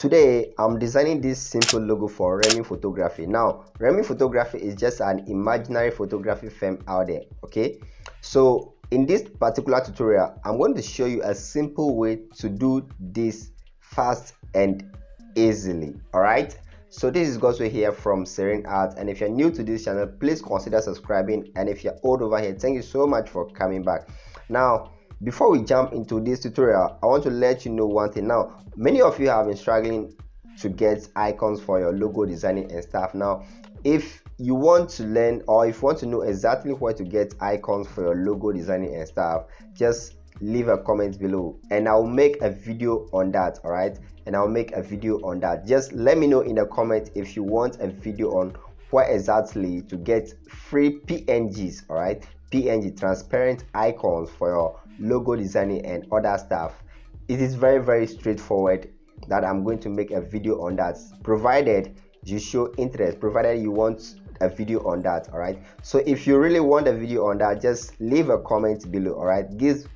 Today I'm designing this simple logo for 𝑴𝑖𝑚 Photography. Now 𝑴𝑖𝑚 Photography is just an imaginary photography firm out there. Okay, so in this particular tutorial I'm going to show you a simple way to do this fast and easily. All right, so this is 𝑑𝒊𝒙𝒆𝒍𝒂𝒃 here from Serene Art, and if you're new to this channel, please consider subscribing, and if you're old over here, thank you so much for coming back. Now before we jump into this tutorial, I want to let you know one thing. Now many of you have been struggling to get icons for your logo designing and stuff. Now if you want to learn, or if you want to know exactly where to get icons for your logo designing and stuff, just leave a comment below and I'll make a video on that. All right, and I'll make a video on that. Just let me know in the comment if you want a video on where exactly to get free PNGs. All right, PNG transparent icons for your logo designing and other stuff. It is very straightforward that I'm going to make a video on that, provided you show interest, provided you want a video on that. All right, so if you really want a video on that, just leave a comment below. All right, give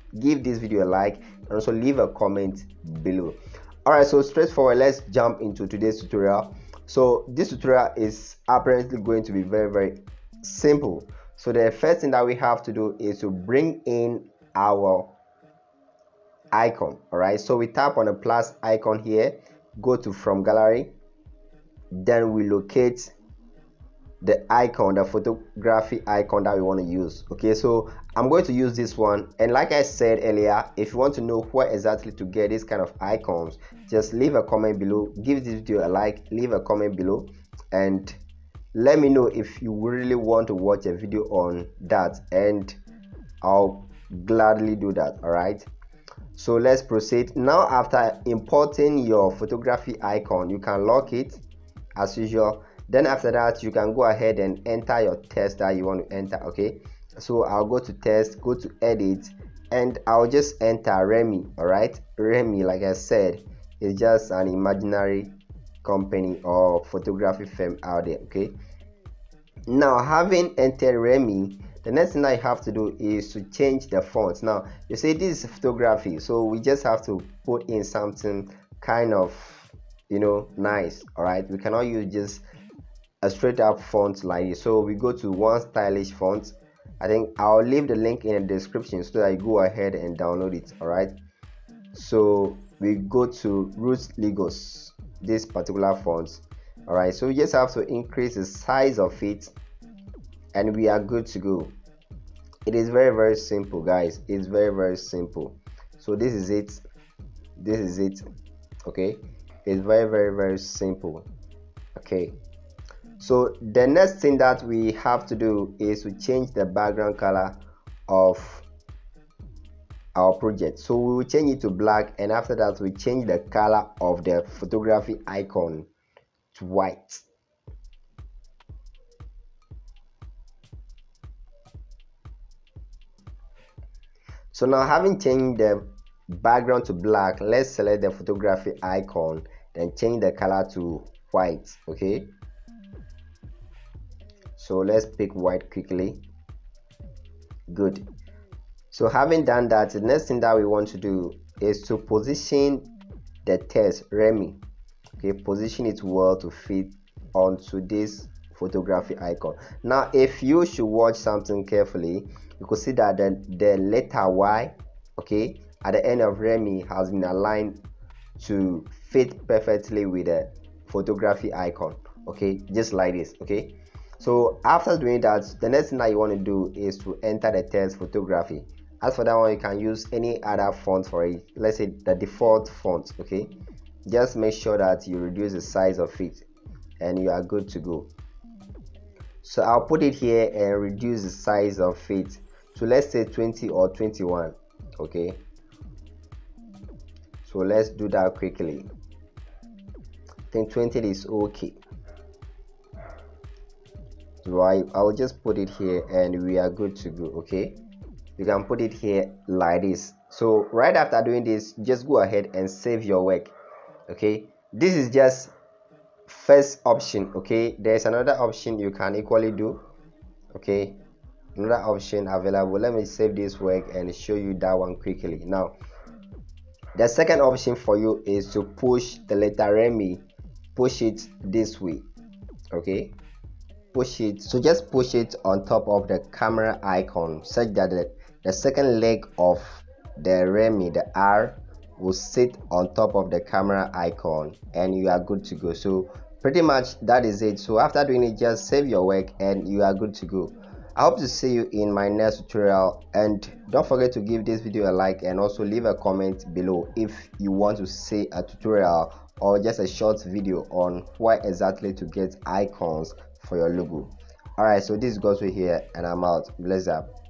this video a like and also leave a comment below. All right, so straightforward, let's jump into today's tutorial. So this tutorial is apparently going to be very simple. So the first thing that we have to do is to bring in our icon. All right, so we tap on the plus icon here, go to from gallery, then we locate the icon, the photography icon that we want to use. Okay, so I'm going to use this one, and like I said earlier, if you want to know where exactly to get this kind of icons, just leave a comment below, give this video a like, leave a comment below, and let me know if you really want to watch a video on that, and I'll gladly do that. All right, so let's proceed. Now after importing your photography icon, you can lock it as usual. Then after that, you can go ahead and enter your text that you want to enter. Okay, so I'll go to text, go to edit, and I'll just enter 𝑴𝑚. All right, 𝑴𝑚, like I said, is just an imaginary company or photography firm out there. Okay, now having entered 𝑴𝑚, the next thing I have to do is to change the font. Now you say this is photography, so we just have to put in something kind of, you know, nice. All right, we cannot use just a straight up font like this, so we go to one stylish font. I think I'll leave the link in the description so that you go ahead and download it. All right, so we go to Roots Lagos, this particular font. All right, so we just have to increase the size of it and we are good to go. It is very simple, guys. It's very simple. So this is it, this is it. Okay, it's very simple. Okay, so the next thing that we have to do is to change the background color of our project. So we will change it to black, and after that we change the color of the photography icon to white. So now having changed the background to black, let's select the photography icon, then change the color to white. Okay, so let's pick white quickly. Good. So having done that, the next thing that we want to do is to position the text 𝑴𝑚. Okay, position it well to fit onto this photography icon. Now if you should watch something carefully, you could see that the letter Y, okay, at the end of 𝑴𝑚 has been aligned to fit perfectly with the photography icon. Okay, just like this. Okay, so after doing that, the next thing that you want to do is to enter the text photography. As for that one, you can use any other font for it. Let's say the default font. Okay, just make sure that you reduce the size of it and you are good to go. So I'll put it here and reduce the size of it to, let's say, 20 or 21. Okay, so let's do that quickly. I think 20 is okay. So I'll just put it here and we are good to go. Okay, you can put it here like this. So right after doing this, just go ahead and save your work. Okay, this is just first option. Okay, there's another option you can equally do. Okay, another option available. Let me save this work and show you that one quickly. Now The second option for you is to push the letter Remi, push it this way. Okay, push it, so just push it on top of the camera icon such that the second leg of the Remi, the R, will sit on top of the camera icon and you are good to go. So pretty much that is it. So after doing it, just save your work and you are good to go. I hope to see you in my next tutorial, and don't forget to give this video a like and also leave a comment below if you want to see a tutorial or just a short video on where exactly to get icons for your logo. Alright, so this goes with here and I'm out. Bless up.